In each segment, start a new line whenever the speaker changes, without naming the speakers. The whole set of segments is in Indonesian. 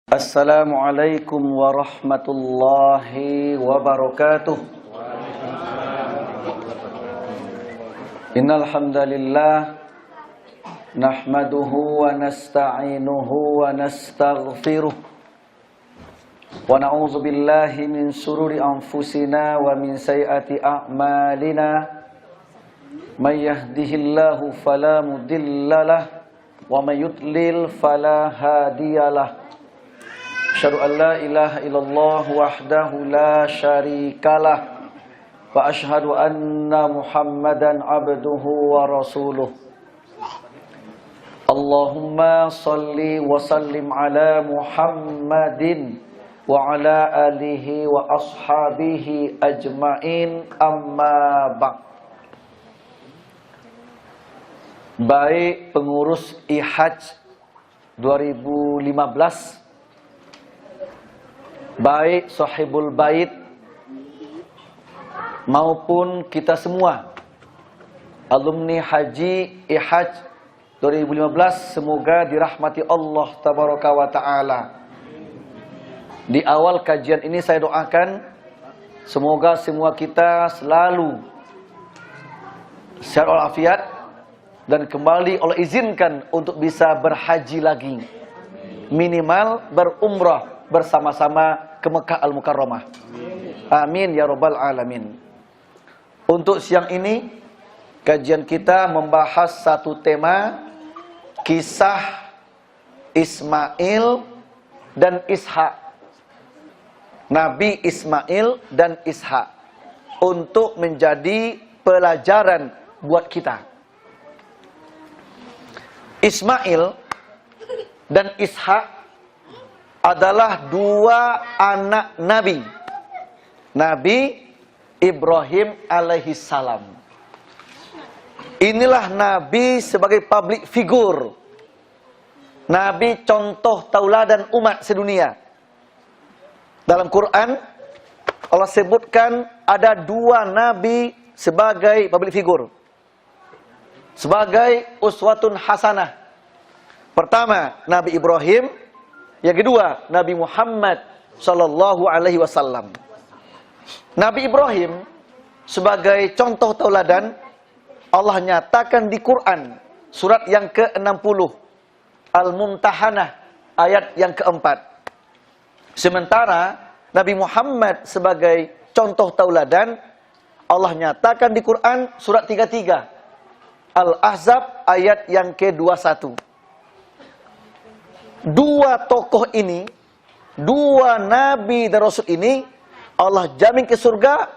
Assalamualaikum warahmatullahi wabarakatuh. Innal hamdalillah nahmaduhu wa nasta'inuhu wa nastaghfiruh wa na'udzu billahi min shururi anfusina wa min sayyiati a'malina. May yahdihillahu fala mudhillalah wa may yudlil fala hadiyalah. Asyhadu an la ilaha illallah wahdahu la syarikalah wa asyhadu anna Muhammadan abduhu wa rasuluh. Allahumma salli wa sallim ala Muhammadin wa ala alihi wa ashabihi ajmain, amma ba'd. Baik pengurus IHAJ 2015, baik sahibul bait maupun kita semua alumni haji IHAJ 2015, semoga dirahmati Allah tabaraka wa taala. Di awal kajian ini saya doakan semoga semua kita selalu sehat walafiat dan kembali Allah izinkan untuk bisa berhaji lagi, minimal berumrah bersama-sama ke Mekah Al-Mukarramah. Amin ya rabbal alamin. Untuk siang ini kajian kita membahas satu tema, kisah Ismail dan Ishak. Nabi Ismail dan Ishak, untuk menjadi pelajaran buat kita. Ismail dan Ishak adalah dua anak Nabi, Nabi Ibrahim alaihissalam. Inilah Nabi sebagai public figure, Nabi contoh tauladan umat sedunia. Dalam Quran Allah sebutkan ada dua Nabi sebagai public figure, sebagai uswatun hasanah. Pertama Nabi Ibrahim, yang kedua Nabi Muhammad sallallahu alaihi wasallam. Nabi Ibrahim sebagai contoh tauladan Allah nyatakan di Quran surat yang ke-60 Al-Mumtahanah ayat yang keempat. Sementara Nabi Muhammad sebagai contoh tauladan Allah nyatakan di Quran surat 33 Al-Ahzab ayat yang ke-21. Dua tokoh ini, dua nabi dan rasul ini Allah jamin ke surga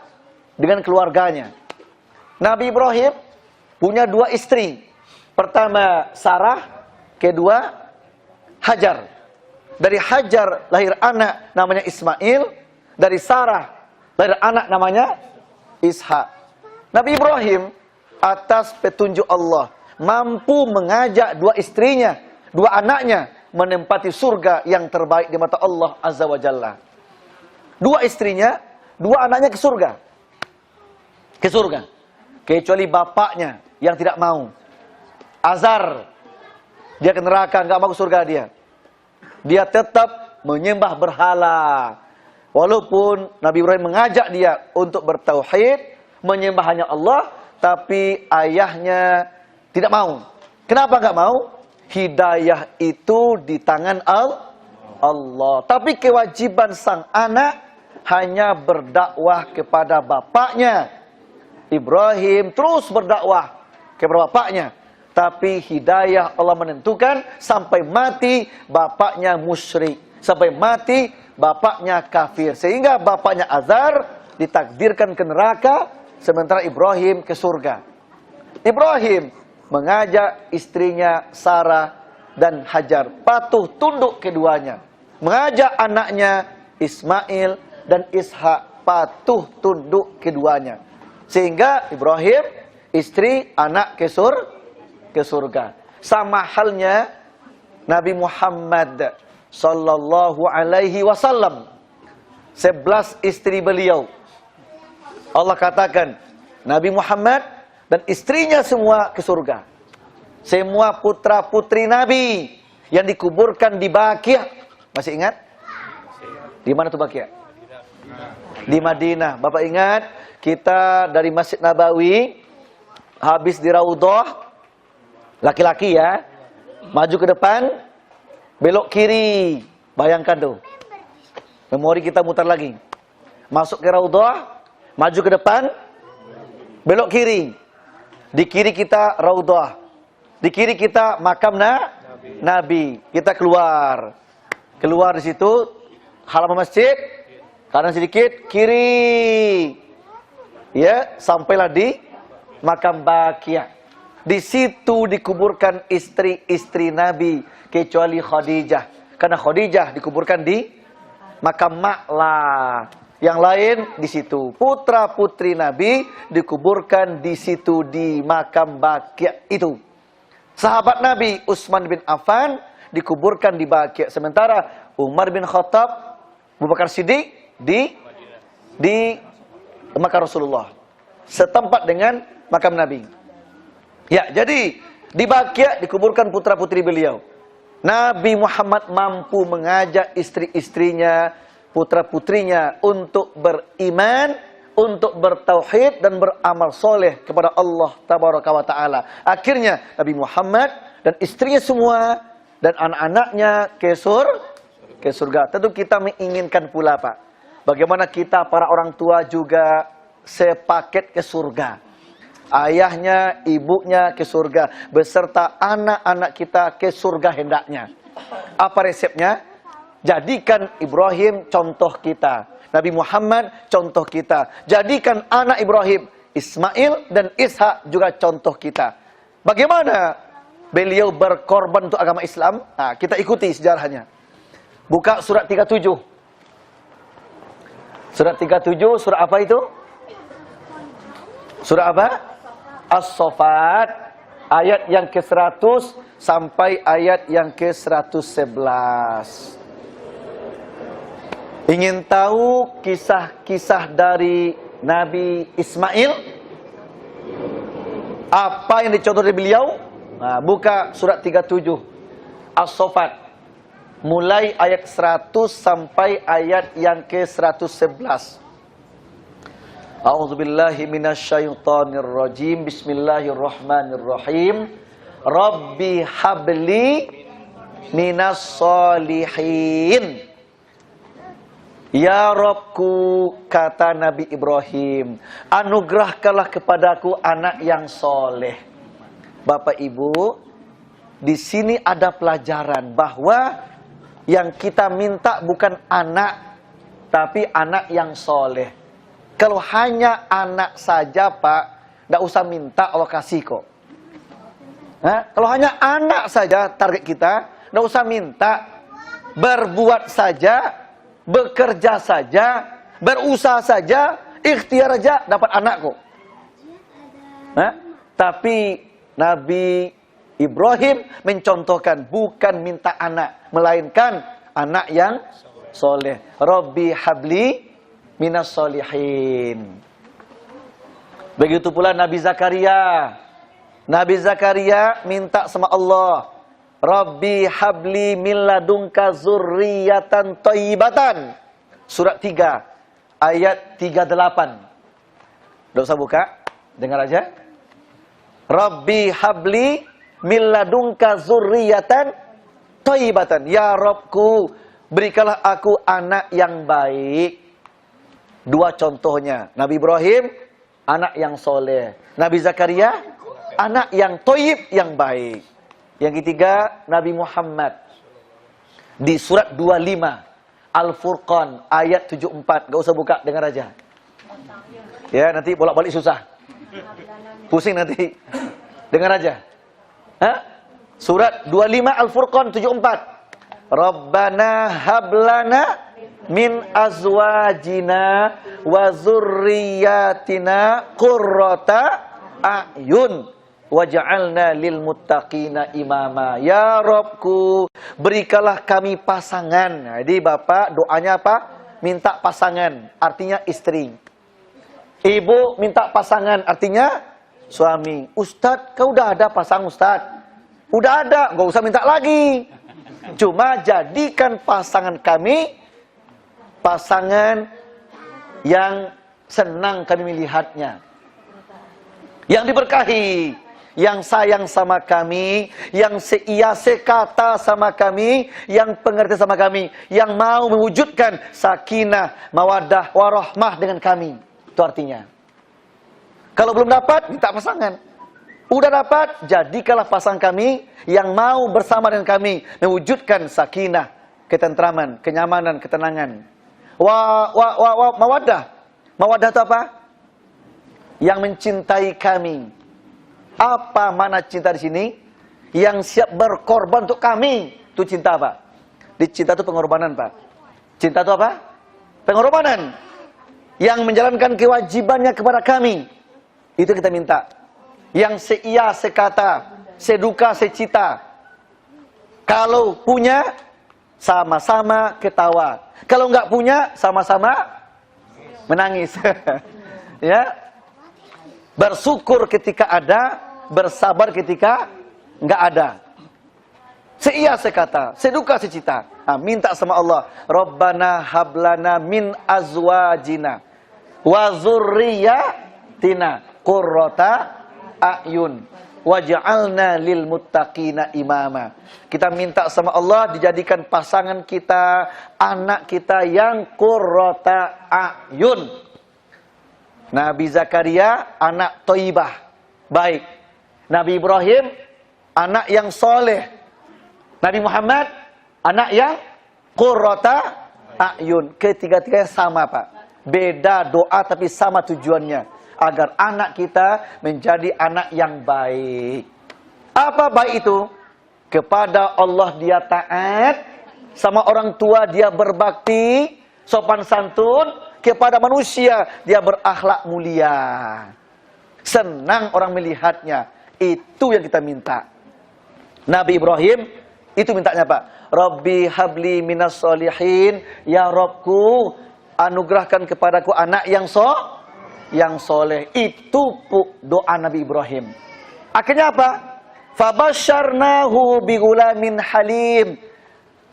dengan keluarganya. Nabi Ibrahim punya dua istri. Pertama Sarah, kedua Hajar. Dari Hajar lahir anak namanya Ismail, dari Sarah lahir anak namanya Ishak. Nabi Ibrahim atas petunjuk Allah mampu mengajak dua istrinya, dua anaknya menempati surga yang terbaik di mata Allah Azza wa Jalla. Dua istrinya, dua anaknya ke surga. Ke surga. Kecuali bapaknya yang tidak mau. Azar, dia ke neraka, nggak mau ke surga dia. Dia tetap menyembah berhala. Walaupun Nabi Ibrahim mengajak dia untuk bertauhid, menyembah hanya Allah, tapi ayahnya tidak mau. Kenapa nggak mau? Hidayah itu di tangan Allah. Tapi kewajiban sang anak hanya berdakwah kepada bapaknya. Ibrahim terus berdakwah kepada bapaknya. Tapi hidayah Allah menentukan sampai mati bapaknya musyrik. Sampai mati bapaknya kafir. Sehingga bapaknya Azar ditakdirkan ke neraka, sementara Ibrahim ke surga. Ibrahim mengajak istrinya Sarah dan Hajar patuh tunduk keduanya. Mengajak anaknya Ismail dan Ishak patuh tunduk keduanya. Sehingga Ibrahim, istri, anak ke surga. Sama halnya Nabi Muhammad sallallahu alaihi wasallam. 11 istri beliau. Allah katakan Nabi Muhammad dan istrinya semua ke surga. Semua putra-putri Nabi yang dikuburkan di Baqi', Masih ingat? Di mana tuh Baqi'? Di Madinah. Bapak ingat, kita dari Masjid Nabawi, habis di Raudhah, laki-laki ya, maju ke depan, belok kiri. Bayangkan tuh. Memori kita mutar lagi. Masuk ke Raudhah, maju ke depan, belok kiri. Di kiri kita Raudhah. Di kiri kita makam Nabi. Kita keluar. Keluar di situ, halaman masjid, kanan sedikit, kiri. Ya, sampailah di makam Baqi'. Di situ dikuburkan istri-istri Nabi kecuali Khadijah. Karena Khadijah dikuburkan di makam Ma'la. Yang lain di situ. Putra-putri Nabi dikuburkan di situ di makam Baqi' itu. Sahabat Nabi Utsman bin Affan dikuburkan di Baqi'. Sementara Umar bin Khattab, Abu Bakar Siddiq di makam Rasulullah. Setempat dengan makam Nabi. Ya, jadi di Baqi' dikuburkan putra-putri beliau. Nabi Muhammad mampu mengajak istri-istrinya, putra-putrinya untuk beriman, untuk bertauhid dan beramal soleh kepada Allah Tabaraka wa Ta'ala. Akhirnya Nabi Muhammad dan istrinya semua dan anak-anaknya ke surga. Tentu kita menginginkan pula Pak, bagaimana kita para orang tua juga sepaket ke surga. Ayahnya, ibunya ke surga, beserta anak-anak kita ke surga hendaknya. Apa resepnya? Jadikan Ibrahim contoh kita, Nabi Muhammad contoh kita. Jadikan anak Ibrahim, Ismail dan Ishak juga contoh kita. Bagaimana beliau berkorban untuk agama Islam? Nah, kita ikuti sejarahnya. Buka surat 37. Surat 37, surah apa itu? Surah apa? As-Saffat, ayat yang ke-100 sampai ayat yang ke-111. Ingin tahu kisah-kisah dari Nabi Ismail? Apa yang dicontoh dari beliau? Nah, buka surat 37 As-Saffat, mulai ayat 100 sampai ayat yang ke-111. A'udzubillahi minasyaitonir rajim. Bismillahirrahmanirrahim. Rabbi habli minas solihin. Ya Rabbku, kata Nabi Ibrahim, anugerahkanlah kepadaku anak yang soleh. Bapak Ibu, di sini ada pelajaran bahwa yang kita minta bukan anak, tapi anak yang soleh. Kalau hanya anak saja Pak, tidak usah minta, Allah kasih kok. Nah, kalau hanya anak saja target kita, tidak usah minta. Berbuat saja, bekerja saja, berusaha saja, ikhtiar saja dapat anak kok. Nah, tapi Nabi Ibrahim mencontohkan bukan minta anak, melainkan anak yang soleh. Rabbi habli minas solihin. Begitu pula Nabi Zakaria. Nabi Zakaria minta sama Allah, Rabbi habli min ladunka zurriyatan thayyibatan. Surat 3 ayat 38. Tidak usah buka, dengar aja. Rabbi habli min ladunka zurriyatan thayyibatan. Ya Rabbku, berikanlah aku anak yang baik. Dua contohnya, Nabi Ibrahim, anak yang soleh. Nabi Zakaria, anak yang thayyib, yang baik. Yang ketiga, Nabi Muhammad. Di surat 25, Al-Furqan, ayat 74. Gak usah buka, dengar aja. Ya, nanti bolak-balik susah. Pusing nanti. Dengar aja. Hah? Surat 25, Al-Furqan 74. Rabbana hablana min azwajina wa zurriyatina qurrata a'yun waj'alna lil muttaqina imama. Ya Rabbku, berikanlah kami pasangan. Jadi Bapak doanya apa? Minta pasangan, artinya istri. Ibu minta pasangan, artinya suami. Ustadz, kau udah ada pasang Ustadz? Udah ada, gak usah minta lagi. Cuma jadikan pasangan kami pasangan yang senang kami melihatnya, yang diberkahi, yang sayang sama kami, yang seia sekata sama kami, yang pengertian sama kami, yang mau mewujudkan sakinah, mawaddah, warahmah dengan kami. Itu artinya. Kalau belum dapat, minta pasangan. Udah dapat, jadikanlah pasangan kami yang mau bersama dengan kami mewujudkan sakinah, ketentraman, kenyamanan, ketenangan. Mawaddah. Mawaddah itu apa? Yang mencintai kami. Apa mana cinta di sini? Yang siap berkorban untuk kami. Itu cinta, Pak. Di cinta itu pengorbanan, Pak. Cinta itu apa? Pengorbanan. Yang menjalankan kewajibannya kepada kami. Itu kita minta. Yang seia, sekata, seduka, secita. Kalau punya, sama-sama ketawa. Kalau nggak punya, sama-sama menangis. Ya. Bersyukur ketika ada, bersabar ketika nggak ada. Seia sekata, seduka secita. Nah, minta sama Allah, Rabbana hablana min azwajina wa dzurriyyatina qurrata a'yun waj'alna lil muttaqina imama. Kita minta sama Allah dijadikan pasangan kita, anak kita yang qurrata a'yun. Nabi Zakaria anak Thayyibah, baik. Nabi Ibrahim anak yang soleh. Nabi Muhammad anak yang qurrata a'yun. Ketiga-tiganya sama, Pak. Beda doa tapi sama tujuannya, agar anak kita menjadi anak yang baik. Apa baik itu? Kepada Allah dia taat, sama orang tua dia berbakti, sopan santun. Kepada manusia dia berakhlak mulia. Senang orang melihatnya. Itu yang kita minta. Nabi Ibrahim itu mintanya, Pak. Rabbi habli minas solihin. Ya Rabbku, anugerahkan kepadaku anak yang soleh. Itu doa Nabi Ibrahim. Akhirnya apa? Fabasyarnahu bigulamin halim.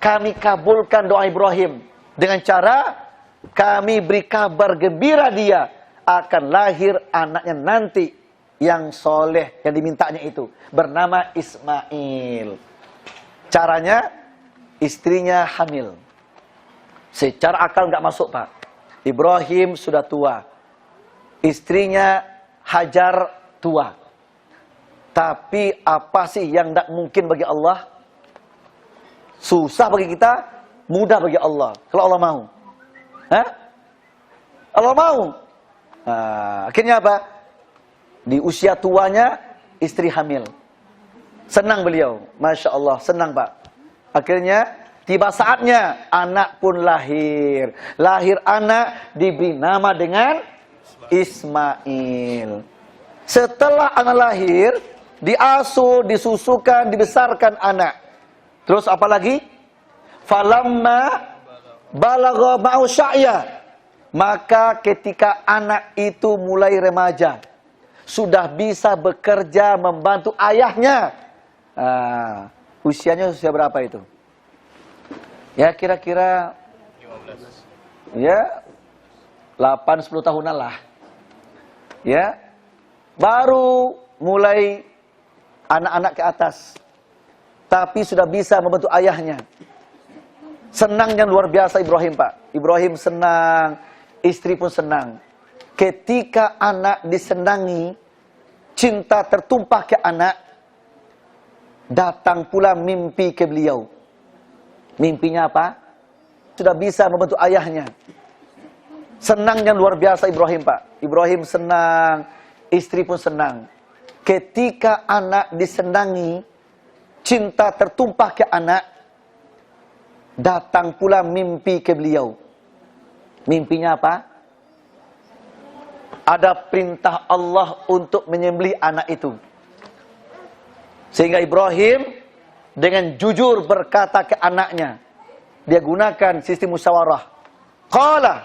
Kami kabulkan doa Ibrahim dengan cara kami beri kabar gembira dia akan lahir anaknya nanti yang soleh, yang dimintanya itu, bernama Ismail. Caranya, istrinya hamil. Secara akal nggak masuk, Pak. Ibrahim sudah tua, istrinya Hajar tua. Tapi apa sih yang tidak mungkin bagi Allah? Susah bagi kita, mudah bagi Allah. Kalau Allah mau. Hah? Allah mau. Nah, akhirnya apa? Di usia tuanya istri hamil. Senang beliau, Masya Allah, senang, Pak. Akhirnya tiba saatnya anak pun lahir. Lahir anak diberi nama dengan Ismail. Setelah anak lahir, diasuh, disusukan, dibesarkan anak. Terus apa lagi? Falamma balagha ma'u sya'ya. Maka ketika anak itu mulai remaja, sudah bisa bekerja membantu ayahnya. Usianya usia berapa itu? Ya kira-kira 15. Ya 8-10 tahunan lah. Ya. Baru mulai anak-anak ke atas. Tapi sudah bisa membantu ayahnya. Senangnya luar biasa Ibrahim, Pak. Ibrahim senang, istri pun senang. Ketika anak disenangi, cinta tertumpah ke anak, datang pula mimpi ke beliau. Mimpinya apa? Sudah bisa membantu ayahnya. Senangnya luar biasa Ibrahim, Pak. Ibrahim senang, istri pun senang. Ketika anak disenangi, cinta tertumpah ke anak, datang pula mimpi ke beliau. Mimpinya apa? Ada perintah Allah untuk menyembelih anak itu. Sehingga Ibrahim dengan jujur berkata ke anaknya. Dia gunakan sistem musyawarah. Qala,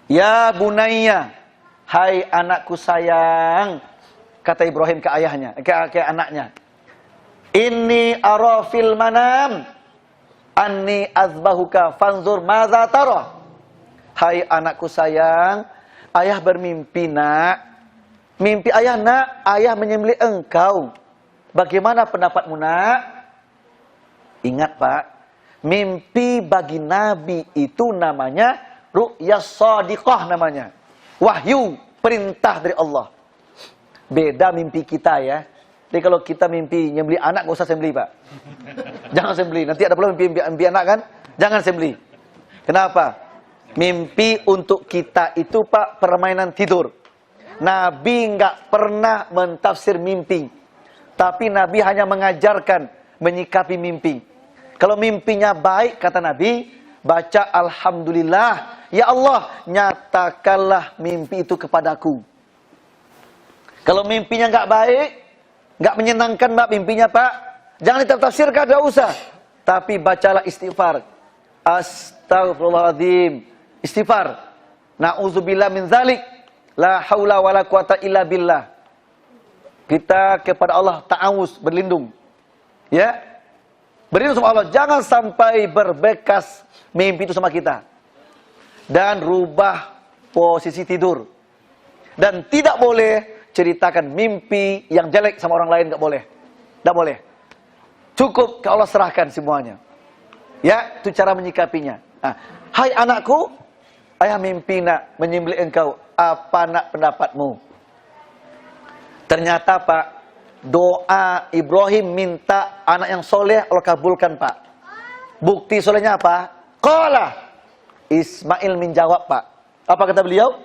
ya bunayya, hai anakku sayang, kata Ibrahim ke ayahnya, ke anaknya. Inni ara fil manam Anni azbahuka fanzur madza tara. Hai anakku sayang, ayah bermimpi nak. Mimpi ayah nak, ayah menyembelih engkau. Bagaimana pendapatmu nak? Ingat Pak, mimpi bagi Nabi itu namanya ru'ya shadiqah namanya. Wahyu, perintah dari Allah. Beda mimpi kita ya. Jadi kalau kita mimpi nyembelih anak, gak usah sembelih Pak. Jangan sembelih, nanti ada pula mimpi anak kan? Jangan sembelih. Kenapa? Mimpi untuk kita itu Pak permainan tidur. Nabi nggak pernah mentafsir mimpi. Tapi Nabi hanya mengajarkan menyikapi mimpi. Kalau mimpinya baik kata Nabi, baca Alhamdulillah. Ya Allah, nyatakanlah mimpi itu kepadaku. Kalau mimpinya nggak baik, nggak menyenangkan Pak mimpinya Pak, jangan ditafsirkan, tidak usah. Tapi bacalah istighfar. Astaghfirullahaladzim. Istighfar. Na'udzubillah min dzalik. La haula wala quwata illa billah. Kita kepada Allah ta'awuz, berlindung. Ya. Berlindung sama Allah. Jangan sampai berbekas mimpi itu sama kita. Dan rubah posisi tidur. Dan tidak boleh ceritakan mimpi yang jelek sama orang lain, enggak boleh. Enggak boleh. Cukup ke Allah serahkan semuanya. Ya, itu cara menyikapinya. Nah, hai anakku, ayah mimpi nak menyembelih engkau. Apa nak pendapatmu? Ternyata Pak, doa Ibrahim minta anak yang soleh Allah kabulkan Pak. Bukti solehnya apa? Qala Ismail menjawab Pak. Apa kata beliau?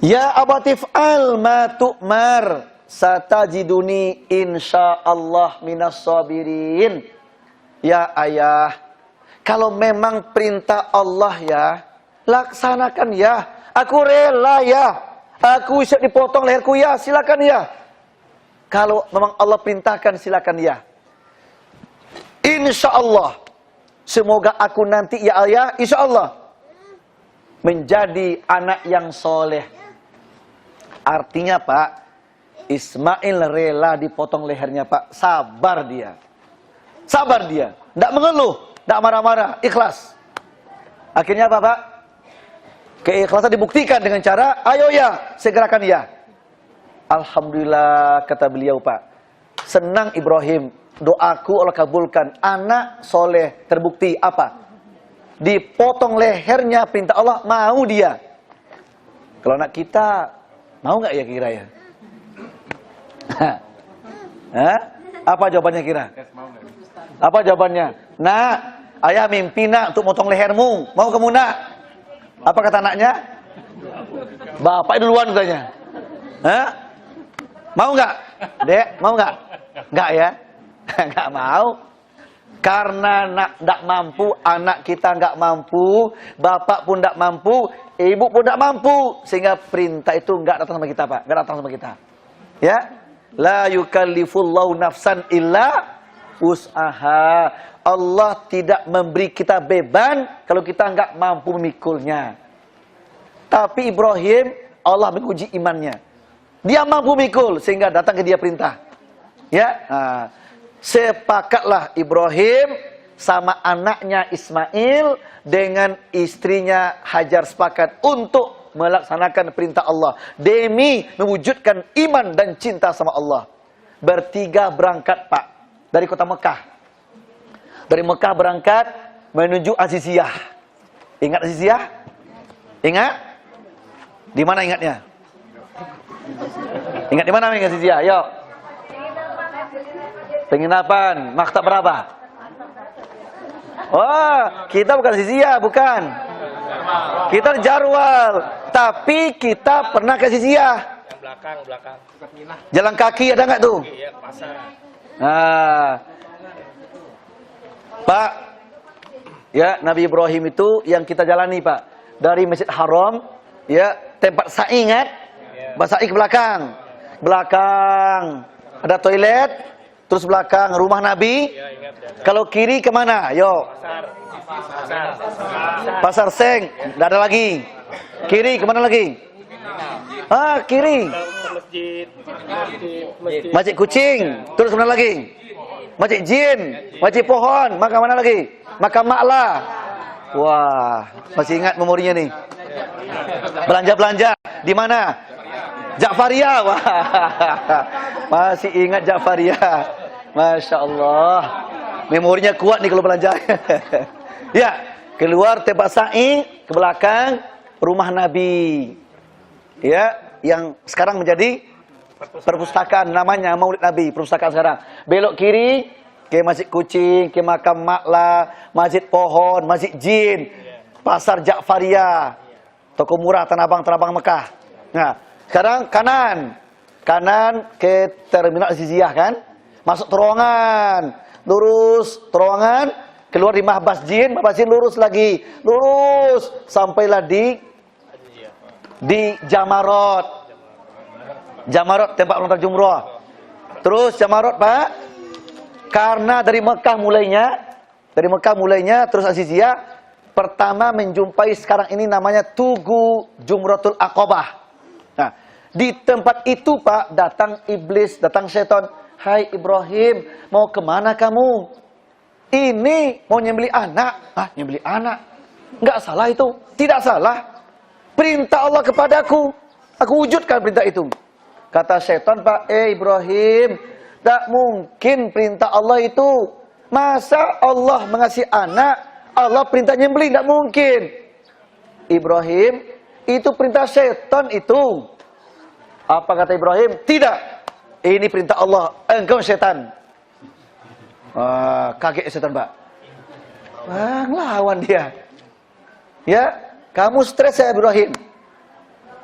Ya abatif al ma tu'mar satajiduni insyaallah minas sabirin. Ya ayah, kalau memang perintah Allah ya, laksanakan ya. Aku rela ya. Aku siap dipotong leherku ya, silakan ya. Kalau memang Allah perintahkan silakan ya. Insyaallah. Semoga aku nanti ya ayah, insyaallah menjadi anak yang soleh. Artinya Pak, Ismail rela dipotong lehernya Pak. Sabar dia. Sabar dia. Tidak mengeluh, tidak marah-marah, ikhlas. Akhirnya apa Pak? Keikhlasan dibuktikan dengan cara, ayo ya, segerakan ya. Alhamdulillah kata beliau Pak. Senang Ibrahim, doaku Allah kabulkan. Anak soleh terbukti apa? Dipotong lehernya perintah Allah, mau dia. Kalau anak kita, mau nggak ya kira ya? Hah? Apa jawabannya kira? Apa jawabannya? Nak, ayah mimpi nak untuk motong lehermu. Mau kamu nak? Apa kata anaknya? Bapak duluan katanya. Hah? Mau nggak? Dek, mau nggak? Nggak ya? Nggak mau. Karena nggak mampu, anak kita nggak mampu, bapak pun nggak mampu, ibu pun nggak mampu, sehingga perintah itu nggak datang sama kita Pak, nggak datang sama kita. Ya, la yukallifullahu nafsan illa usaha. Allah tidak memberi kita beban kalau kita nggak mampu memikulnya. Tapi Ibrahim, Allah menguji imannya. Dia mampu mikul sehingga datang ke dia perintah. Ya, nah, sepakatlah Ibrahim sama anaknya Ismail dengan istrinya Hajar sepakat untuk melaksanakan perintah Allah demi mewujudkan iman dan cinta sama Allah. Bertiga berangkat Pak dari kota Mekah. Dari Mekah berangkat menuju Aziziyah. Ingat Aziziyah? Ingat? Di mana ingatnya? Ingat di mana Aziziyah? Yuk. Penginapan. Maktab berapa? Oh, kita bukan Aziziyah, bukan. Kita Jarwal. Tapi kita pernah ke Aziziyah.
Belakang.
Jalan kaki ada nggak tuh?
Iya, pasar.
Nah, Pak, ya Nabi Ibrahim itu yang kita jalani Pak dari Masjid Haram, ya tempat sa'i ingat, sa'i ke belakang, ada toilet, terus belakang rumah Nabi.
Iya, ingat.
Kalau kiri kemana? Yo, Pasar Seng, tidak ada lagi. Kiri kemana lagi? Kiri.
Masjid
Masjid Kucing, terus kemana lagi? Masjid Jin, Masjid Pohon, makam mana lagi? Makam Ma'la. Wah, masih ingat memorinya nih. Belanja-belanja di mana? Ja'fariyah. Wah. Masih ingat Ja'fariyah. Masya Allah. Memorinya kuat nih kalau belanja. Ya, keluar tempat sa'i, ke belakang rumah Nabi. Ya, yang sekarang menjadi perpustakaan, namanya Maulid Nabi, perpustakaan sekarang. Belok kiri ke Masjid Kucing, ke makam Ma'la, Masjid Pohon, Masjid Jin, Pasar Ja'fariyah, toko murah Tanah Abang Mekah. Nah, sekarang kanan ke Terminal Aziziyah kan, masuk terowongan, lurus terowongan, keluar di Mahbas Jin lurus lagi, lurus sampailah di Jamarot tempat melontar jumrah. Terus Jamarot Pak, karena dari Mekah mulainya terus Aziziyah, pertama menjumpai sekarang ini namanya Tugu Jumratul Aqabah. Nah, di tempat itu Pak, datang iblis, datang setan. Hai Ibrahim, mau kemana kamu? Ini mau nyembelih anak. Ah, nyembelih anak? Enggak salah itu, tidak salah. Perintah Allah kepadaku, aku wujudkan perintah itu. Kata setan Pak, Ibrahim, tak mungkin perintah Allah itu. Masa Allah mengasih anak, Allah perintah nyembelih, tak mungkin. Ibrahim, itu perintah setan itu. Apa kata Ibrahim? Tidak, ini perintah Allah, engkau setan. Wah, kaget setan Pak. Wah, ngelawan dia. Ya, kamu stres ya Ibrahim.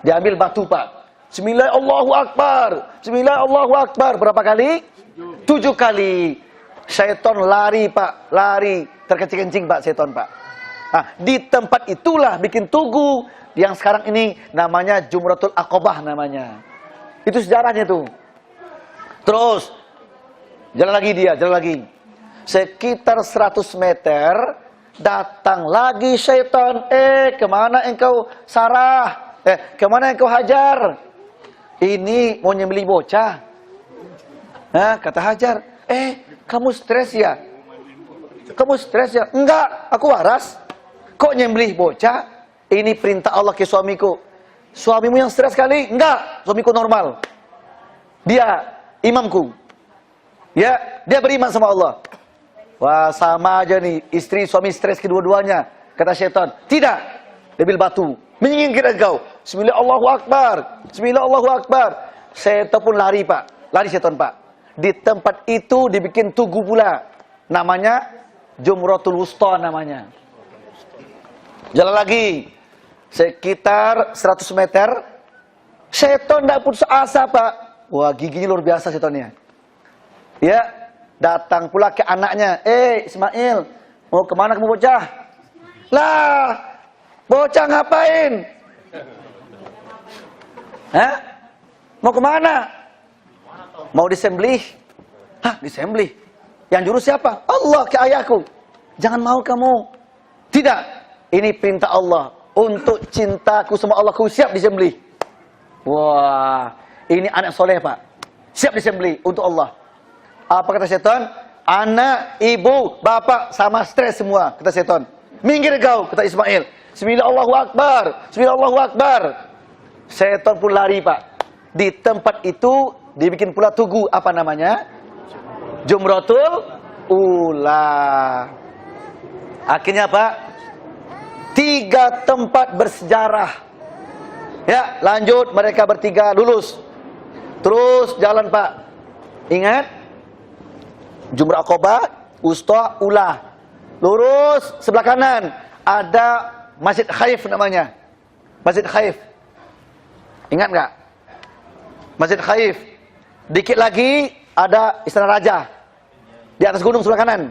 Diambil batu Pak. Bismillah Allahu Akbar. Bismillah Allahu Akbar. Berapa kali? 7 kali. Syaitan lari Pak. Lari. Terkencing-kencing Pak syaitan Pak. Nah, di tempat itulah bikin tugu. Yang sekarang ini namanya Jumratul Aqabah namanya. Itu sejarahnya tuh. Terus. Jalan lagi. Sekitar 100 meter. Datang lagi syaitan. Kemana engkau Sarah? Kemana engkau Hajar? Ini mau nyembelih bocah. Nah, kata Hajar, kamu stres ya? Kamu stres ya? Enggak, aku waras. Kok nyembelih bocah? Ini perintah Allah ke suamiku. Suamimu yang stres kali? Enggak, suamiku normal. Dia imamku. Ya, dia beriman sama Allah. Wah, sama aja nih, istri suami stres kedua-duanya. Kata syaitan, tidak. Dia ambil batu, menyingkir engkau. Bismillah Allahu Akbar. Bismillah Allahu Akbar. Setan pun lari Pak. Lari setan Pak. Di tempat itu dibikin tugu pula. Namanya Jumratul Wusta namanya. Jalan lagi. Sekitar 100 meter. Setan tidak putus asa Pak. Wah, giginya luar biasa setannya. Ya, datang pula ke anaknya. Ismail, mau kemana kamu bocah? Lah, bocah ngapain? Hah? Mau kemana? Mau disembelih? Hah, disembelih? Yang juru siapa? Allah ke ayahku. Jangan mau kamu. Tidak, ini perintah Allah. Untuk cintaku sama Allah, ku siap disembelih. Wah, ini anak soleh Pak. Siap disembelih untuk Allah. Apa kata setan? Anak, ibu, bapak sama stres semua. Kata setan. Minggir kau, kata Ismail. Bismillah Allahu Akbar. Bismillah Allahu Akbar. Setan pun lari Pak. Di tempat itu dibikin pula tugu. Apa namanya? Jumratul Ula. Akhirnya Pak, 3 tempat bersejarah. Ya, lanjut mereka bertiga lulus. Terus jalan Pak. Ingat? Jumrah Aqabah, Wusta, Ula. Lurus sebelah kanan ada Masjid Khaif namanya. Masjid Khaif. Ingat nggak? Masjid Khaif. Dikit lagi ada Istana Raja. Di atas gunung sebelah kanan.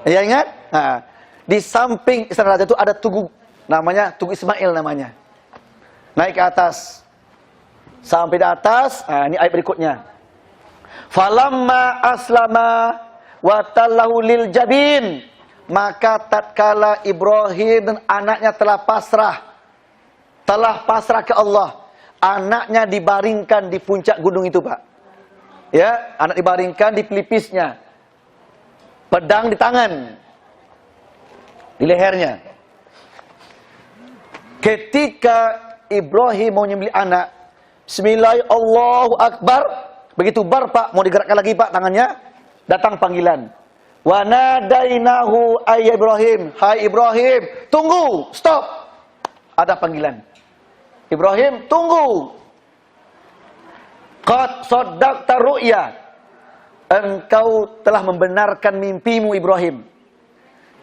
Ya ingat? Nah, di samping Istana Raja itu ada tugu. Namanya Tugu Ismail namanya. Naik ke atas. Sampai di atas. Nah, ini ayat berikutnya. Falamma aslama wa tallahu lil jabin. Maka tatkala Ibrahim dan anaknya telah pasrah ke Allah. Anaknya dibaringkan di puncak gunung itu Pak. Ya, anak dibaringkan di pelipisnya. pedang di tangan, di lehernya. Ketika Ibrahim mau nyembelih anak, Bismillah, Allahu Akbar. Begitu bar Pak, mau digerakkan lagi Pak tangannya, datang panggilan. Wa nadainahu ay Ibrahim, hai Ibrahim, tunggu, stop. Ada panggilan. Ibrahim, tunggu. Qad saddaqta ru'ya. Engkau telah membenarkan mimpimu Ibrahim.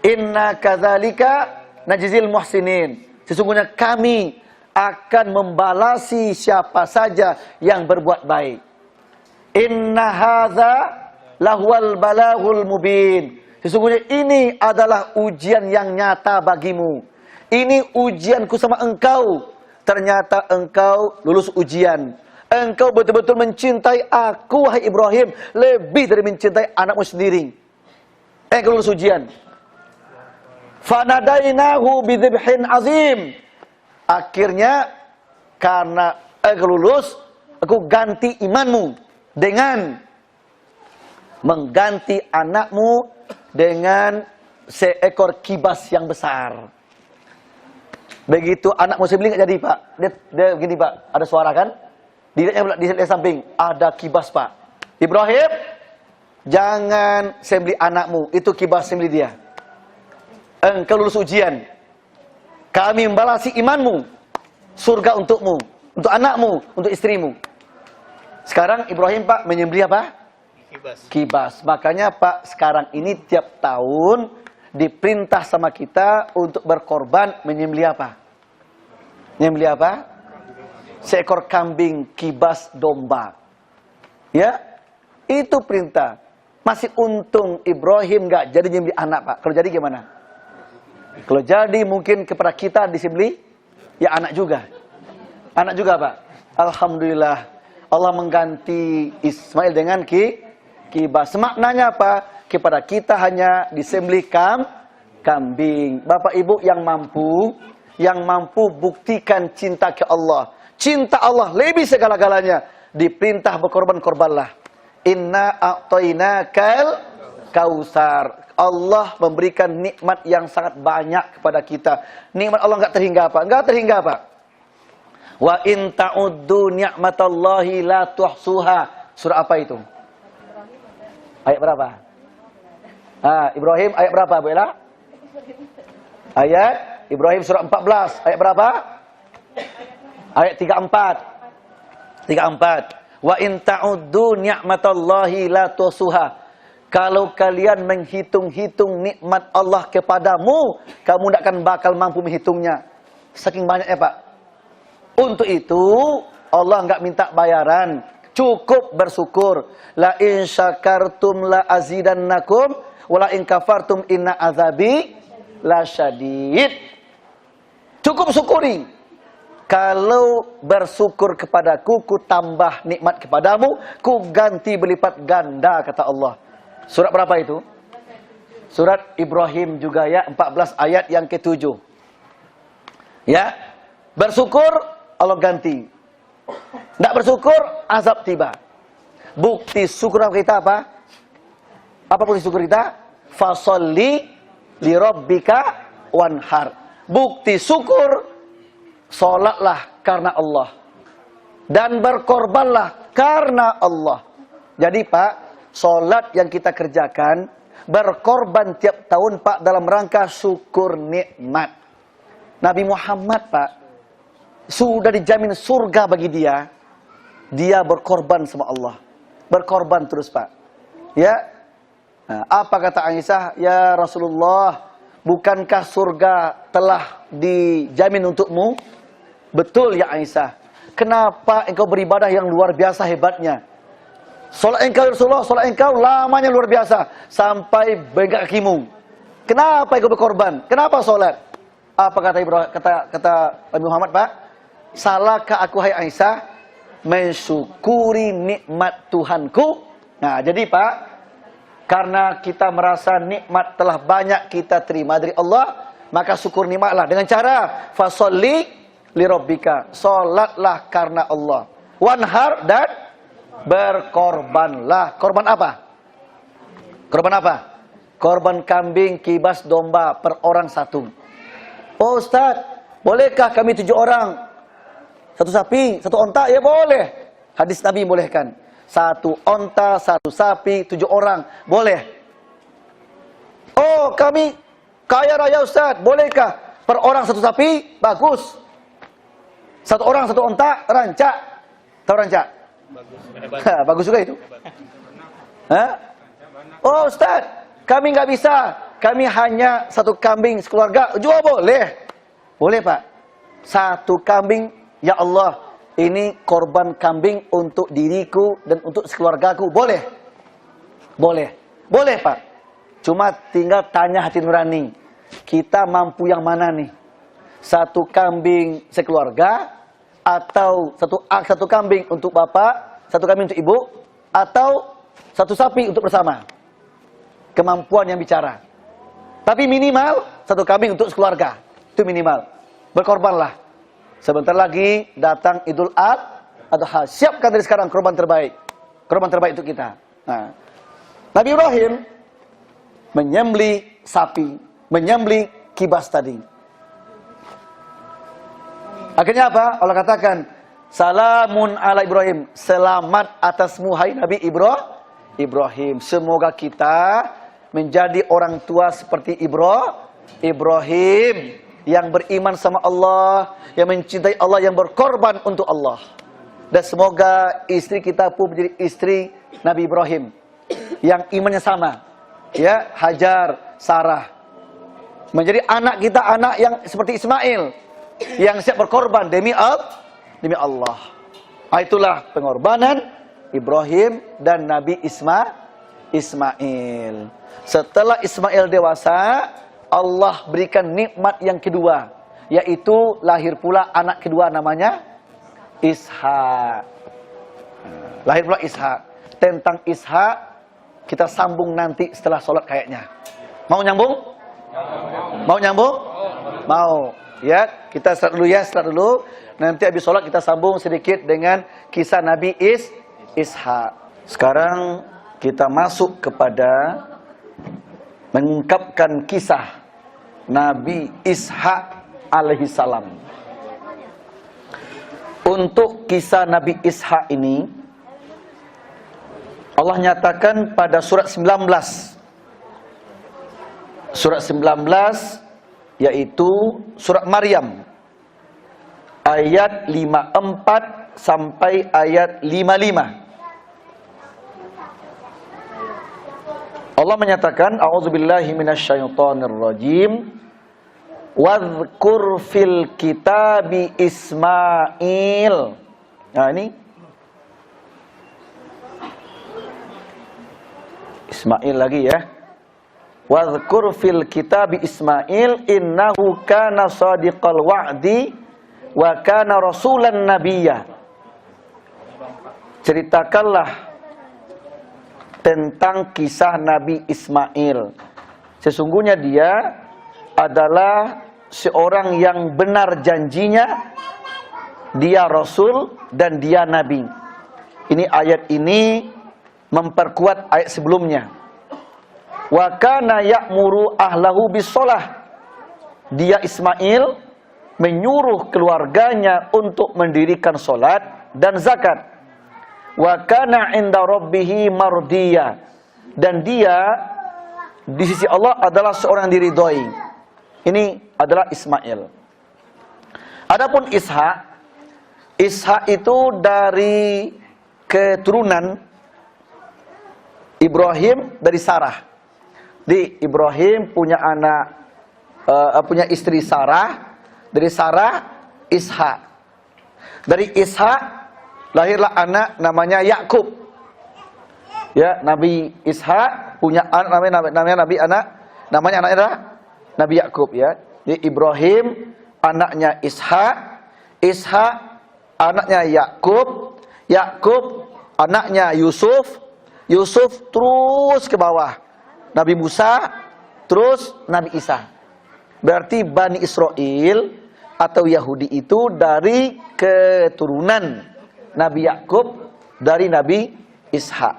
Inna kadzalika najzil muhsinin. Sesungguhnya kami akan membalasi siapa saja yang berbuat baik. Inna hadza lahwal balaghul mubin. Sesungguhnya ini adalah ujian yang nyata bagimu. Ini ujianku sama engkau. Ternyata engkau lulus ujian. Engkau betul-betul mencintai aku, wahai Ibrahim, lebih dari mencintai anakmu sendiri. Engkau lulus ujian. Fanadainahu bidzibhin azim. Akhirnya karena engkau lulus, aku ganti imanmu dengan mengganti anakmu dengan seekor kibas yang besar. Begitu anakmu sembelih nggak jadi Pak. Dia begini Pak, ada suara kan? Di samping ada kibas Pak. Ibrahim, jangan sembelih anakmu, itu kibas sembelih dia. Engkau lulus ujian. Kami membalasi imanmu. Surga untukmu, untuk anakmu, untuk istrimu. Sekarang Ibrahim Pak menyembelih apa? Kibas. Makanya Pak, sekarang ini tiap tahun diperintah sama kita untuk berkorban menyembelih apa? Menyembelih apa? Seekor kambing, kibas domba. Ya, itu perintah. Masih untung Ibrahim nggak jadi nyembelih anak Pak. Kalau jadi gimana? Kalau jadi mungkin kepada kita disembelih ya anak juga. Anak juga Pak. Alhamdulillah Allah mengganti Ismail dengan kibas. Maknanya apa? Kepada kita hanya disembelih kambing. Bapak Ibu yang mampu buktikan cinta ke Allah. Cinta Allah lebih segala-galanya. Diperintah berkorban-korbanlah. Inna a'tainakal kausar. Allah memberikan nikmat yang sangat banyak kepada kita. Nikmat Allah enggak terhingga apa? Enggak terhingga apa? Wa in ta'uddu ni'matallahi la tuhsuha. Surah apa itu? Ayat berapa? Ibrahim ayat berapa, Bu Ella? Ayat Ibrahim surah 14. Ayat berapa? Ayat 34. 34. Wa in ta'uddu ni'matallahi la tuhsuha. Kalau kalian menghitung-hitung nikmat Allah kepadamu, kamu tidak akan bakal mampu menghitungnya. Saking banyaknya Pak. Untuk itu Allah enggak minta bayaran, cukup bersyukur. La in syakartum la azidannakum wa la in kafartum inna azabi lasyadid. Cukup syukuri. Kalau bersyukur kepadaku, ku tambah nikmat kepadamu, ku ganti berlipat ganda, kata Allah. Surat berapa itu? Surat Ibrahim juga ya, 14 ayat yang ke-7. Ya, bersyukur Allah ganti. Tidak bersyukur, azab tiba. Bukti syukur kita apa? Apa bukti syukur kita? Fasolli li rabbika wanhar. Bukti syukur, sholatlah karena Allah. Dan berkorbanlah karena Allah. Jadi Pak, sholat yang kita kerjakan, berkorban tiap tahun Pak dalam rangka syukur nikmat. Nabi Muhammad Pak, sudah dijamin surga bagi dia. Dia berkorban sama Allah. Berkorban terus Pak. Ya. Nah, apa kata Aisyah? Ya Rasulullah, bukankah surga telah dijamin untukmu? Betul ya Aisyah. Kenapa engkau beribadah yang luar biasa hebatnya? Salat engkau Rasulullah, salat engkau lamanya luar biasa sampai bengkak kakimu. Kenapa engkau berkorban? Kenapa salat? Apa kata Ibrahim, kata Nabi Muhammad Pak? Salahkah aku hai Aisyah mensyukuri nikmat Tuhanku? Nah, jadi Pak, karena kita merasa nikmat telah banyak kita terima dari Allah, maka syukur nikmatlah dengan cara fasolli li rabbika, salatlah karena Allah. Wanhar, dan berkorbanlah. Korban apa? Korban apa? korban kambing, kibas domba per orang satu. Oh Ustaz, bolehkah kami 7 orang? 1 sapi, 1 onta? Ya boleh. Hadis Nabi bolehkan. 1 onta, 1 sapi, 7 orang. Boleh. Oh kami kaya raya Ustaz, bolehkah? Per orang 1 sapi? Bagus. 1 orang 1 onta, rancak. Tahu rancak? Bagus. Bagus juga itu. Hah? Oh Ustaz, kami nggak bisa. Kami hanya 1 kambing sekeluarga. Juga boleh. Boleh Pak. 1 kambing, ya Allah, ini korban kambing untuk diriku dan untuk sekeluargaku. Boleh. Boleh. Boleh Pak. Cuma tinggal tanya hati nurani. Kita mampu yang mana nih? 1 kambing sekeluarga, atau 1 kambing untuk bapak, 1 kambing untuk ibu, atau 1 sapi untuk bersama. Kemampuan yang bicara. Tapi minimal 1 kambing untuk sekeluarga. Itu minimal. Berkorbanlah. Sebentar lagi datang Idul Adha. Siapkan dari sekarang korban terbaik. Korban terbaik untuk kita. Nah, Nabi Ibrahim menyembelih sapi, menyembelih kibas tadi. Akhirnya apa? Allah katakan, salamun ala Ibrahim. Selamat atasmu hai Nabi Ibrahim. Semoga kita menjadi orang tua seperti Ibrahim yang beriman sama Allah, yang mencintai Allah, yang berkorban untuk Allah. Dan semoga istri kita pun menjadi istri Nabi Ibrahim yang imannya sama. Ya, Hajar, Sarah. Menjadi anak kita anak yang seperti Ismail, yang siap berkorban demi Allah. Itulah pengorbanan Ibrahim dan Nabi Ismail. Setelah Ismail dewasa, Allah berikan nikmat yang kedua, yaitu lahir pula anak kedua namanya Ishak. Lahir pula Ishak. Tentang Ishak kita sambung nanti setelah sholat kayaknya. Mau nyambung? Mau nyambung? Mau. Ya, kita start dulu ya, start dulu. Nanti habis sholat kita sambung sedikit dengan kisah Nabi Ishak. Sekarang kita masuk kepada mengungkapkan kisah Nabi Ishak alaihissalam. Untuk kisah Nabi Ishak ini, Allah nyatakan pada surat 19. Surat 19 yaitu surat Maryam ayat 54 sampai ayat 55. Allah menyatakan, a'udzubillahi minasyaitonirrajim, wadhkur fil kitabi Ismail. Nah ini Ismail lagi ya. Wadhkur fil kitabi Ismail innahu kana shadiqal wa'di wa kana rasulan nabiyya. Ceritakanlah tentang kisah Nabi Ismail. Sesungguhnya dia adalah seorang yang benar janjinya, dia rasul dan dia nabi. Ini ayat ini memperkuat ayat sebelumnya. Wa kana ya'muru ahlahu bis-shalah. Dia Ismail menyuruh keluarganya untuk mendirikan salat dan zakat. Wa kana 'inda rabbih mardiya. Dan dia di sisi Allah adalah seorang yang diridhoi. Ini adalah Ismail. Adapun Ishak itu dari keturunan Ibrahim dari Sarah. Di Ibrahim punya punya istri Sarah, dari Sarah Ishak. Dari Ishak lahirlah anak namanya Yakub. Ya, Nabi Ishak punya anak namanya namanya anaknya Nabi Yakub ya. Di Ibrahim anaknya Ishak, Ishak anaknya Yakub, Yakub anaknya Yusuf, Yusuf terus ke bawah Nabi Musa, terus Nabi Isa. Berarti Bani Israel atau Yahudi itu dari keturunan Nabi Yakub, dari Nabi Ishak.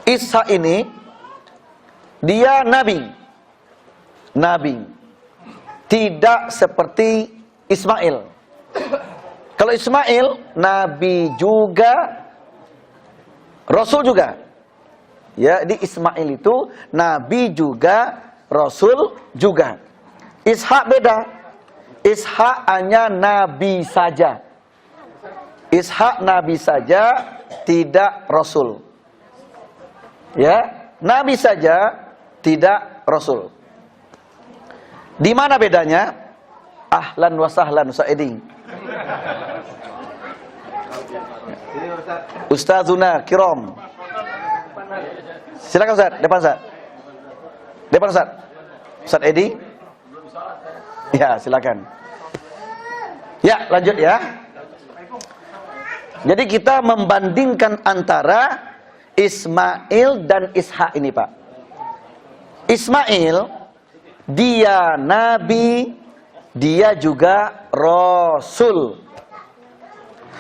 Ishak ini Dia nabi. Nabi. Tidak seperti Ismail. Kalau Ismail, nabi juga, rasul juga. Ya, di Ismail itu nabi juga, rasul juga. Ishak beda. Ishak hanya nabi saja. Ishak nabi saja, tidak rasul. Ya, nabi saja, tidak rasul. Di mana bedanya? Ahlan wa sahlan Ustaz Edi. Ustazuna kiram. Silakan Ustaz, depan Ustaz. Depan Ustaz. Ustaz Edi. Ya, silakan. Ya, lanjut ya. Jadi kita membandingkan antara Ismail dan Ishak ini, Pak. Ismail, dia nabi, dia juga rasul.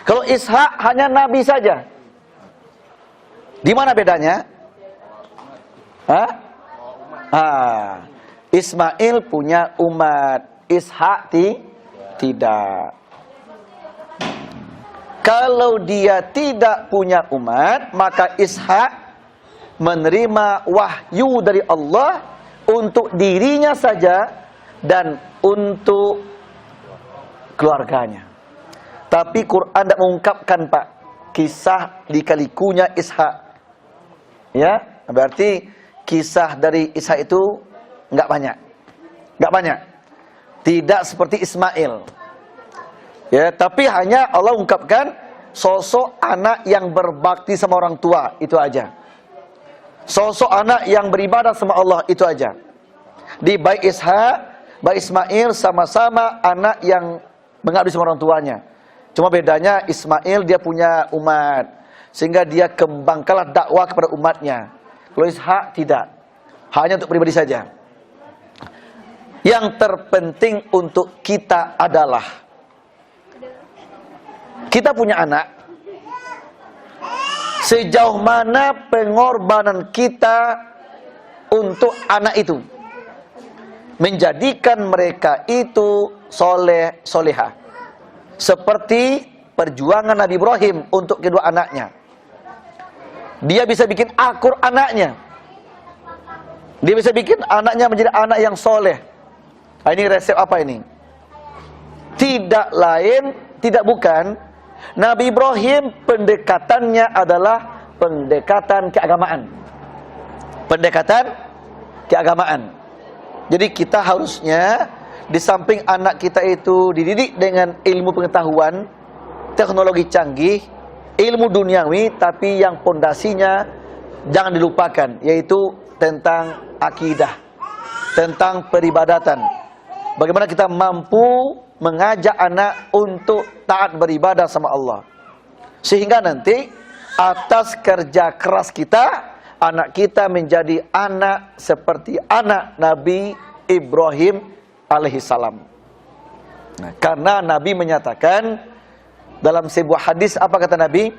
Kalau Ishak hanya nabi saja. Di mana bedanya? Ismail punya umat, Ishak tidak. Kalau dia tidak punya umat, maka Ishak menerima wahyu dari Allah untuk dirinya saja dan untuk keluarganya. Tapi Quran tidak mengungkapkan, Pak, kisah lika-likunya Ishak. Ya, berarti kisah dari Ishak itu enggak banyak. Enggak banyak. Tidak seperti Ismail. Ya, tapi hanya Allah ungkapkan sosok anak yang berbakti sama orang tua, itu aja. Sosok anak yang beribadah sama Allah, itu aja. Di baik Ishak, baik Ismail sama-sama anak yang mengabdi sama orang tuanya. Cuma bedanya Ismail dia punya umat, sehingga dia kembangkanlah dakwah kepada umatnya. Kalau Ishak tidak, hanya untuk pribadi saja. Yang terpenting untuk kita adalah kita punya anak, sejauh mana pengorbanan kita untuk anak itu, menjadikan mereka itu soleh, solehah. Seperti perjuangan Nabi Ibrahim untuk kedua anaknya. Dia bisa bikin akur anaknya. Dia bisa bikin anaknya menjadi anak yang soleh. Nah, ini resep apa ini? Tidak lain, tidak bukan, Nabi Ibrahim pendekatannya adalah pendekatan keagamaan. Pendekatan keagamaan. Jadi kita harusnya di samping anak kita itu dididik dengan ilmu pengetahuan, teknologi canggih, ilmu duniawi, tapi yang pondasinya jangan dilupakan, yaitu tentang akidah, tentang peribadatan. Bagaimana kita mampu mengajak anak untuk taat beribadah sama Allah. Sehingga nanti atas kerja keras kita, anak kita menjadi anak seperti anak Nabi Ibrahim alaihissalam. Nah, karena Nabi menyatakan dalam sebuah hadis, apa kata Nabi?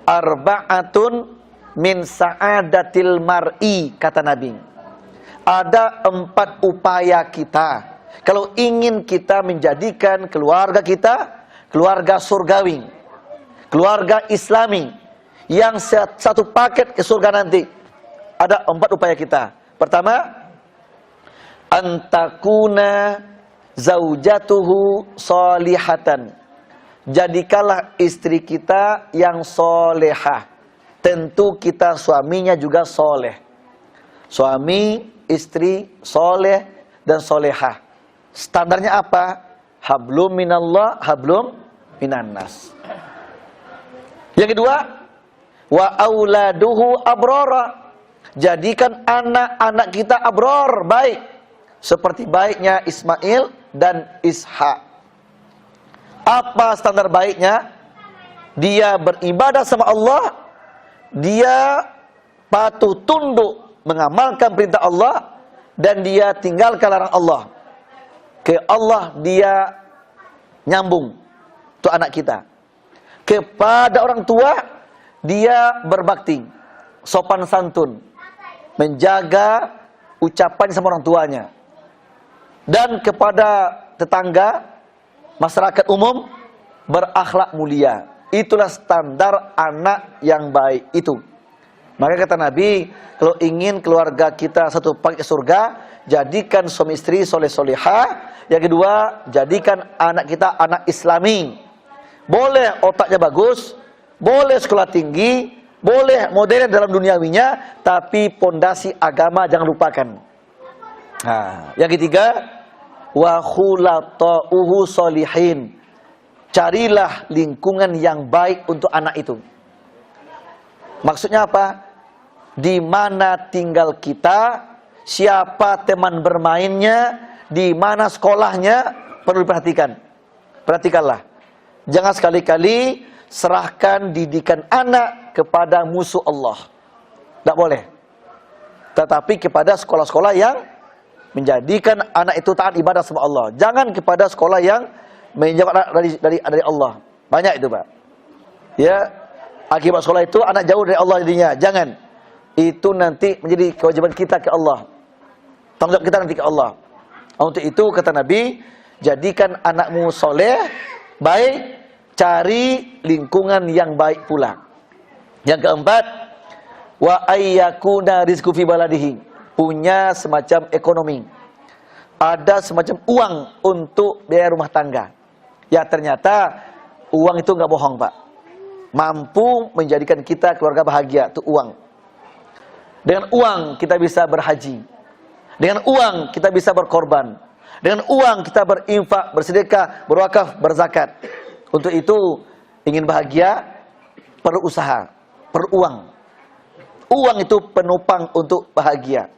Arba'atun min sa'adatil mar'i, kata Nabi. Ada 4 upaya kita kalau ingin kita menjadikan keluarga kita keluarga surgawi, keluarga islami yang satu paket ke surga nanti. Ada 4 upaya kita. Pertama, antakuna zaujatuhu solihatan. Jadikanlah istri kita yang solehah. Tentu kita suaminya juga soleh. Suami, istri, soleh dan solehah. Standarnya apa? Hablum minallah, hablum minannas. Yang kedua, wa auladuhu abrara. Jadikan anak-anak kita abror, baik. Seperti baiknya Ismail dan Ishak. Apa standar baiknya? Dia beribadah sama Allah, dia patuh tunduk mengamalkan perintah Allah, dan dia tinggalkan larang Allah. Ke Allah dia nyambung, itu anak kita. Kepada orang tua dia berbakti, sopan santun, menjaga ucapan sama orang tuanya. Dan kepada tetangga, masyarakat umum, berakhlak mulia. Itulah standar anak yang baik itu. Maka kata Nabi, kalau ingin keluarga kita satu paket surga, jadikan suami istri soleh-solehah. Yang kedua, jadikan anak kita anak Islami. Boleh otaknya bagus, boleh sekolah tinggi, boleh modern dalam duniawinya, tapi pondasi agama jangan lupakan. Nah, yang ketiga, wa khulata'uhu solihin. Carilah lingkungan yang baik untuk anak itu. Maksudnya apa? Di mana tinggal kita, siapa teman bermainnya, di mana sekolahnya, perlu diperhatikan. Perhatikanlah. Jangan sekali-kali serahkan didikan anak kepada musuh Allah. Tidak boleh. Tetapi kepada sekolah-sekolah yang menjadikan anak itu taat ibadah sama Allah. Jangan kepada sekolah yang menjauhkan anak dari Allah. Banyak itu, Pak. Ya, akibat sekolah itu anak jauh dari Allah jadinya. Jangan. Itu nanti menjadi kewajiban kita ke Allah. Tanggung jawab kita nanti ke Allah. Untuk itu kata Nabi, jadikan anakmu soleh, baik, cari lingkungan yang baik pula. Yang keempat, wa ayyakuna rizqu fi baladihi. Punya semacam ekonomi, ada semacam uang untuk biaya rumah tangga. Ya ternyata uang itu nggak bohong, Pak. Mampu menjadikan kita keluarga bahagia, itu uang. Dengan uang kita bisa berhaji. Dengan uang kita bisa berkorban. Dengan uang kita berinfak, bersedekah, berwakaf, berzakat. Untuk itu ingin bahagia perlu usaha, perlu uang. Uang itu penopang untuk bahagia.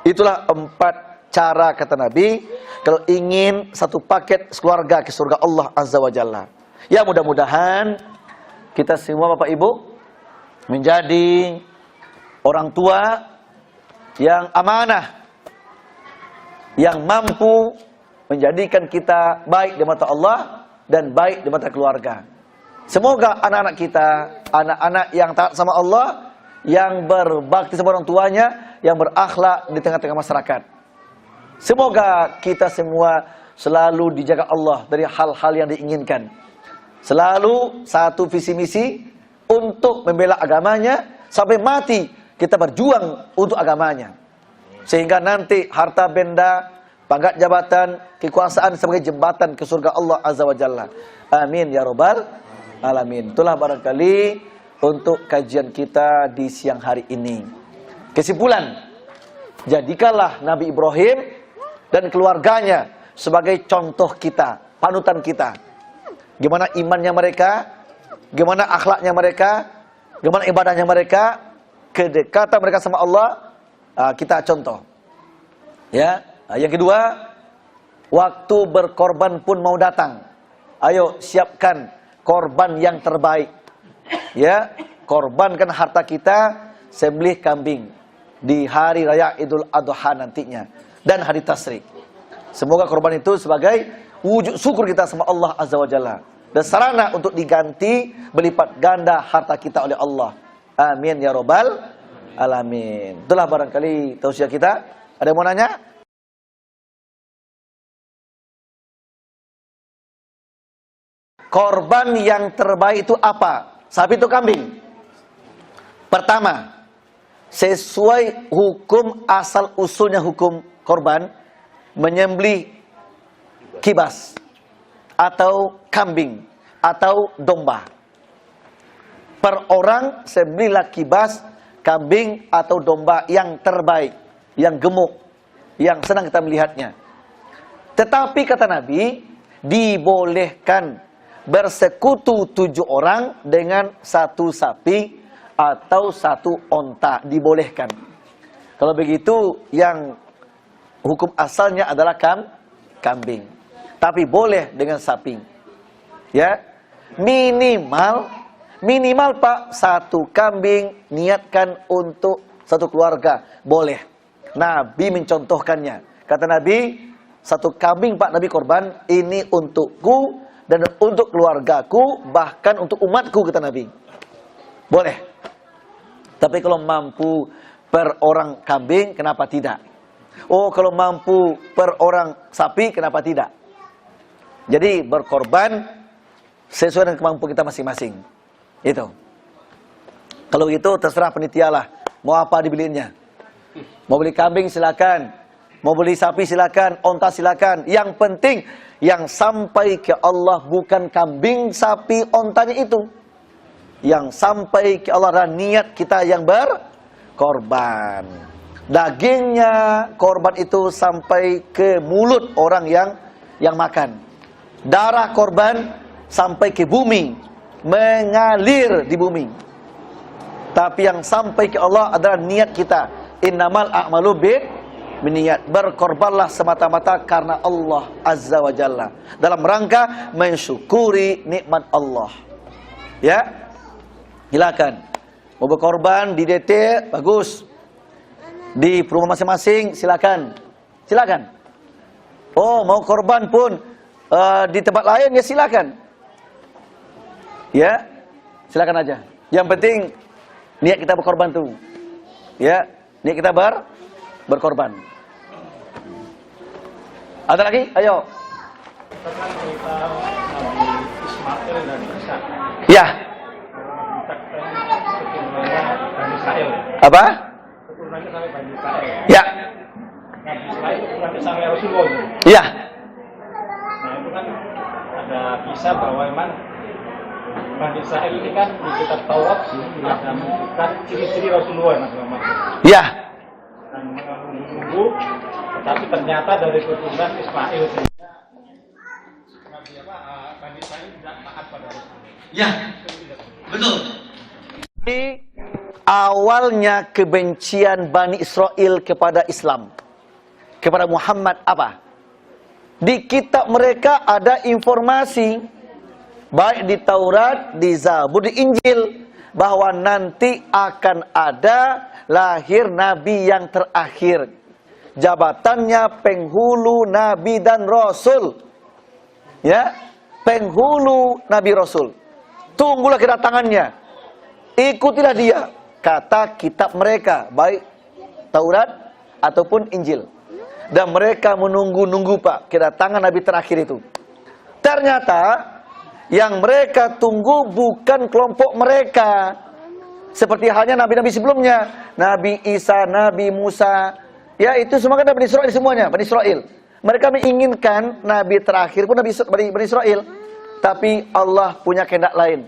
Itulah 4 cara kata Nabi kalau ingin satu paket keluarga ke surga Allah Azza wa Jalla. Ya mudah-mudahan kita semua Bapak Ibu menjadi orang tua yang amanah, yang mampu menjadikan kita baik di mata Allah dan baik di mata keluarga. Semoga anak-anak kita, anak-anak yang taat sama Allah, yang berbakti sama orang tuanya, yang berakhlak di tengah-tengah masyarakat. Semoga kita semua selalu dijaga Allah dari hal-hal yang diinginkan. Selalu satu visi misi untuk membela agamanya, sampai mati kita berjuang untuk agamanya. Sehingga nanti harta benda, pangkat jabatan, kekuasaan sebagai jembatan ke surga Allah Azza wa Jalla. Amin ya rabbal alamin. Itulah barangkali untuk kajian kita di siang hari ini. Kesimpulan, jadikanlah Nabi Ibrahim dan keluarganya sebagai contoh kita, panutan kita. Gimana imannya mereka, gimana akhlaknya mereka, gimana ibadahnya mereka, kedekatan mereka sama Allah, kita contoh. Ya, yang kedua, waktu berkorban pun mau datang. Ayo siapkan korban yang terbaik. Ya, korbankan harta kita, sembelih kambing di hari raya Idul Adha nantinya dan hari tasyrik. Semoga korban itu sebagai wujud syukur kita sama Allah Azza wa Jalla dan sarana untuk diganti berlipat ganda harta kita oleh Allah. Amin ya rabbal alamin. Itulah barangkali tausiah kita. Ada yang mau nanya? Korban yang terbaik itu apa? Sapi itu kambing? Pertama, sesuai hukum asal usulnya hukum korban, menyembelih kibas atau kambing atau domba. Per orang sembelihlah kibas, kambing atau domba yang terbaik, yang gemuk, yang senang kita melihatnya. Tetapi kata Nabi, dibolehkan bersekutu 7 orang dengan 1 sapi atau 1 onta, dibolehkan. Kalau begitu yang hukum asalnya adalah kambing. Tapi boleh dengan sapi. Ya. Minimal Pak 1 kambing niatkan untuk 1 keluarga, boleh. Nabi mencontohkannya. Kata Nabi, 1 kambing Pak Nabi korban, ini untukku dan untuk keluargaku, bahkan untuk umatku, kata Nabi. Boleh. Tapi kalau mampu per orang kambing, kenapa tidak? Oh, kalau mampu per orang sapi, kenapa tidak? Jadi berkorban sesuai dengan kemampuan kita masing-masing. Itu. Kalau gitu terserah penitialah. Mau apa dibeliinnya? Mau beli kambing silakan. Mau beli sapi silakan, onta silakan. Yang penting yang sampai ke Allah bukan kambing, sapi, ontanya itu. Yang sampai ke Allah adalah niat kita yang berkorban. Dagingnya korban itu sampai ke mulut orang yang makan. Darah korban sampai ke bumi, mengalir di bumi. Tapi yang sampai ke Allah adalah niat kita. Innamal a'malu biniat. Berkorbanlah semata-mata karena Allah Azza wa Jalla, dalam rangka mensyukuri nikmat Allah. Ya, silakan. Mau berkorban di DT, bagus. Di rumah masing-masing, silakan. Silakan. Oh, mau korban pun di tempat lain, ya silakan. Ya, silakan aja. Yang penting niat kita berkorban tuh. Ya, niat kita berkorban. Ada lagi? Ayo. Ya. Apa? Ya. Ya.
Nah, itu kan ada kisah bahwa memang Bani Israil ini kan di kitab Taurat ada menunjukkan ciri-ciri Rasulullah Muhammad.
Ya.
Dan menunggu, tetapi ternyata dari keturunan Ismail sehingga Bani Israil tidak taat pada Rasulullah.
Ya. Betul. Ini awalnya kebencian Bani Israel kepada Islam, kepada Muhammad apa? Di kitab mereka ada informasi, baik di Taurat, di Zabur, di Injil, bahwa nanti akan ada lahir Nabi yang terakhir. Jabatannya penghulu Nabi dan Rasul. Ya, penghulu Nabi Rasul. Tunggulah kedatangannya. Ikutilah dia. Kata kitab mereka, baik Taurat ataupun Injil. Dan mereka menunggu-nunggu Pak, kedatangan Nabi terakhir itu. Ternyata yang mereka tunggu bukan kelompok mereka. Seperti halnya nabi-nabi sebelumnya. Nabi Isa, Nabi Musa. Ya, itu semua kan Bani Israel semuanya, Bani Israel. Mereka menginginkan Nabi terakhir pun Bani Israel. Tapi Allah punya kehendak lain.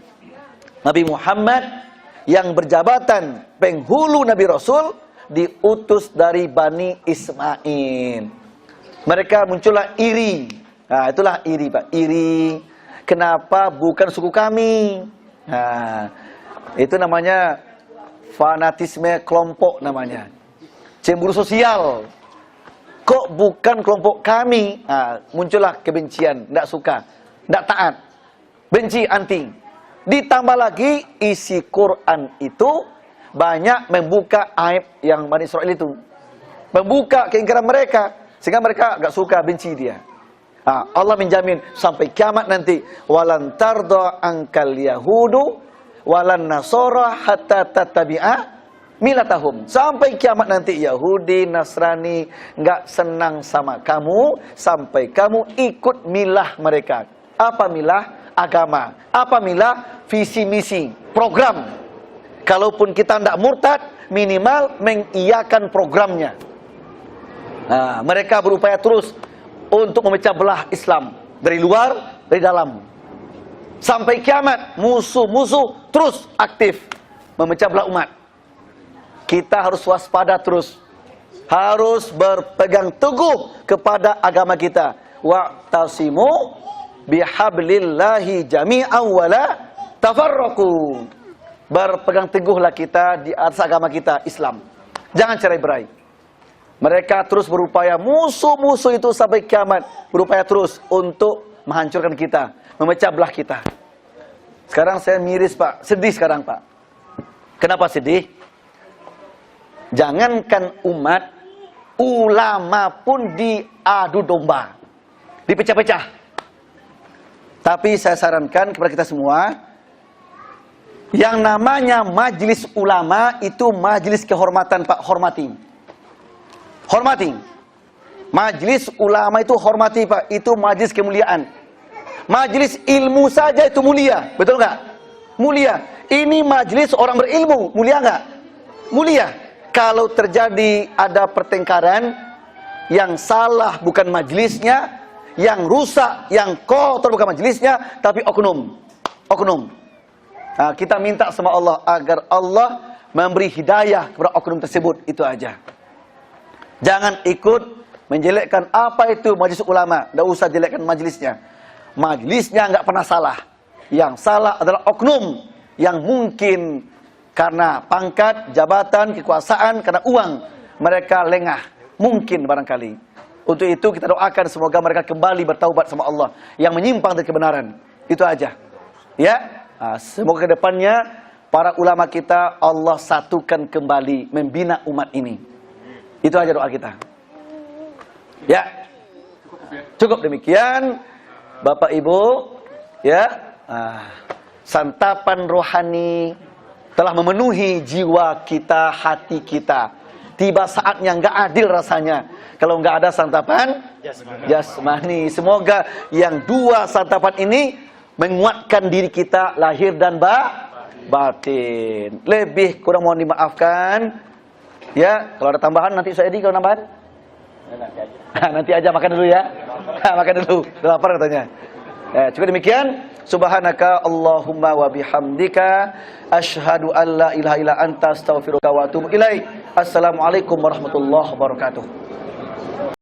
Nabi Muhammad yang berjabatan penghulu Nabi Rasul diutus dari Bani Ismail. Mereka muncullah iri. Nah, itulah iri Pak, iri. Kenapa bukan suku kami? Nah, itu namanya fanatisme kelompok namanya. Cemburu sosial. Kok bukan kelompok kami? Nah, muncullah kebencian, tidak suka, tidak taat. Benci, anti. Ditambah lagi isi Quran itu banyak membuka aib yang Bani Israel itu. Membuka keingkaran mereka. Sehingga mereka gak suka, benci dia. Nah, Allah menjamin sampai kiamat nanti. Walan tarda angkal yahudu walan nasara hatta tattabi'a milatahum. Sampai kiamat nanti Yahudi, Nasrani gak senang sama kamu sampai kamu ikut milah mereka. Apa milah? Agama. Apa milah? Visi misi, program. Kalaupun kita tidak murtad, minimal mengiyakan programnya. Nah, mereka berupaya terus untuk memecah belah Islam. Dari luar, dari dalam. Sampai kiamat, musuh-musuh terus aktif memecah belah umat. Kita harus waspada terus. Harus berpegang teguh kepada agama kita. Wa'tasimu bihablillahi jami'an wala tafarraqu. Berpegang teguhlah kita di atas agama kita, Islam. Jangan cerai-berai. Mereka terus berupaya, musuh-musuh itu sampai kiamat, berupaya terus untuk menghancurkan kita, memecah belah kita. Sekarang saya miris Pak, sedih sekarang Pak. Kenapa sedih? Jangankan umat, ulama pun diadu domba, dipecah-pecah. Tapi saya sarankan kepada kita semua, Yang namanya majelis ulama itu majelis kehormatan, Pak. Hormati. Hormati. Majelis ulama itu hormati, Pak. Itu majelis kemuliaan. Majelis ilmu saja itu mulia. Betul nggak? Mulia. Ini majelis orang berilmu. Mulia nggak? Mulia. Kalau terjadi ada pertengkaran, yang salah bukan majelisnya, yang rusak, yang kotor bukan majelisnya, tapi oknum. Oknum. Nah, kita minta sama Allah agar Allah memberi hidayah kepada oknum tersebut. Itu aja. Jangan ikut menjelekkan apa itu majelis ulama. Tidak usah jelekkan majelisnya. Majelisnya nggak pernah salah. Yang salah adalah oknum yang mungkin karena pangkat, jabatan, kekuasaan, karena uang mereka lengah. Mungkin barangkali. Untuk itu kita doakan semoga mereka kembali bertaubat sama Allah yang menyimpang dari kebenaran. Itu aja. Ya. Nah, semoga ke depannya para ulama kita Allah satukan kembali membina umat ini. Itu aja doa kita. Ya. Cukup demikian. Bapak Ibu, ya, santapan rohani telah memenuhi jiwa kita, hati kita. Tiba saatnya nggak adil rasanya kalau nggak ada santapan jasmani. Semoga yang dua santapan ini menguatkan diri kita lahir dan batin. Lebih kurang mohon dimaafkan. Ya, kalau ada tambahan nanti saya kalau nambahan. Nanti aja makan dulu ya. Makan dulu. Udah lapar katanya. Cukup demikian. Subhanaka Allahumma wa bihamdika asyhadu an la ilaha illa anta astaghfiruka wa atubu ilaik. Assalamualaikum warahmatullahi wabarakatuh.